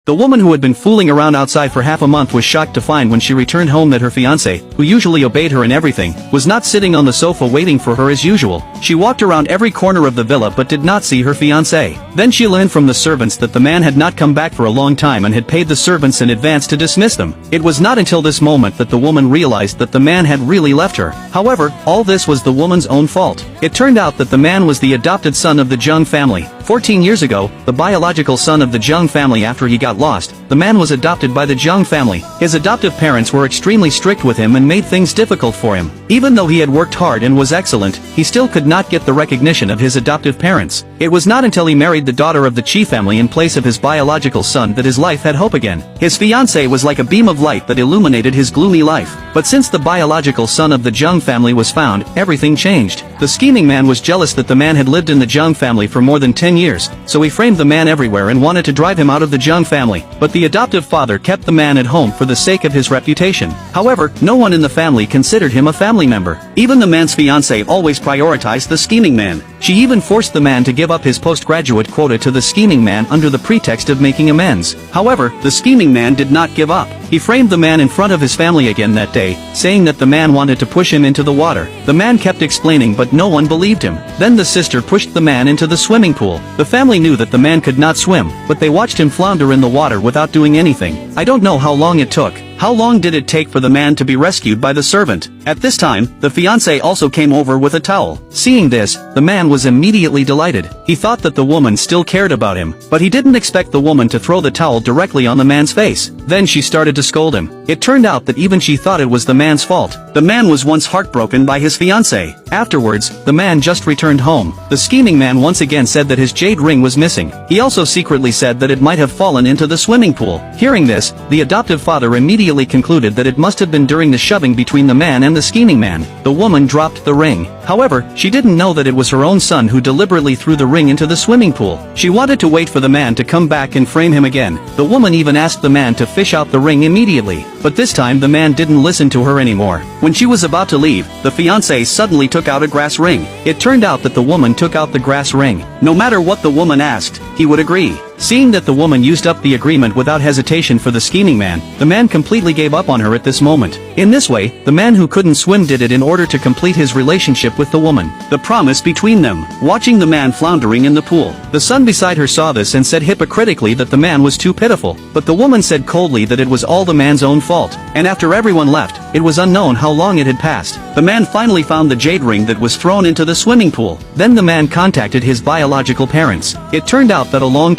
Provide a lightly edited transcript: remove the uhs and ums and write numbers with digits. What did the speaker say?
The woman who had been fooling around outside for half a month was shocked to find when she returned home that her fiancé, who usually obeyed her in everything, was not sitting on the sofa waiting for her as usual. She walked around every corner of the villa but did not see her fiancé. Then she learned from the servants that the man had not come back for a long time and had paid the servants in advance to dismiss them. It was not until this moment that the woman realized that the man had really left her. However, all this was the woman's own fault. It turned out that the man was the adopted son of the Jung family. 14 years ago, the biological son of the Jung family after he got lost, the man was adopted by the Jung family. His adoptive parents were extremely strict with him and made things difficult for him. Even though he had worked hard and was excellent, he still could not get the recognition of his adoptive parents. It was not until he married the daughter of the Chi family in place of his biological son that his life had hope again. His fiancée was like a beam of light that illuminated his gloomy life. But since the biological son of the Jung family was found, everything changed. The scheming man was jealous that the man had lived in the Jung family for more than 10 years, so he framed the man everywhere and wanted to drive him out of the Jung family. But the adoptive father kept the man at home for the sake of his reputation. However, no one in the family considered him a family member. Even the man's fiancée always prioritized the scheming man. She even forced the man to give up his postgraduate quota to the scheming man under the pretext of making amends. However, the scheming man did not give up. He framed the man in front of his family again that day, saying that the man wanted to push him into the water. The man kept explaining but no one believed him. Then the sister pushed the man into the swimming pool. The family knew that the man could not swim, but they watched him flounder in the water without doing anything. I don't know how long it took. How long did it take for the man to be rescued by the servant? At this time, the fiancé also came over with a towel. Seeing this, the man was immediately delighted. He thought that the woman still cared about him, but he didn't expect the woman to throw the towel directly on the man's face. Then she started to scold him. It turned out that even she thought it was the man's fault. The man was once heartbroken by his fiancé. Afterwards, the man just returned home. The scheming man once again said that his jade ring was missing. He also secretly said that it might have fallen into the swimming pool. Hearing this, the adoptive father immediately concluded that it must have been during the shoving between the man and the scheming man. The woman dropped the ring. However, she didn't know that it was her own son who deliberately threw the ring into the swimming pool. She wanted to wait for the man to come back and frame him again. The woman even asked the man to fish out the ring immediately. But this time the man didn't listen to her anymore. When she was about to leave, the fiancé suddenly took out a grass ring. It turned out that the woman took out the grass ring. No matter what the woman asked, he would agree. Seeing that the woman used up the agreement without hesitation for the scheming man, the man completely gave up on her at this moment. In this way, the man who couldn't swim did it in order to complete his relationship with the woman. The promise between them. Watching the man floundering in the pool. The son beside her saw this and said hypocritically that the man was too pitiful. But the woman said coldly that it was all the man's own fault. And after everyone left, it was unknown how long it had passed. The man finally found the jade ring that was thrown into the swimming pool. Then the man contacted his biological parents. It turned out that a long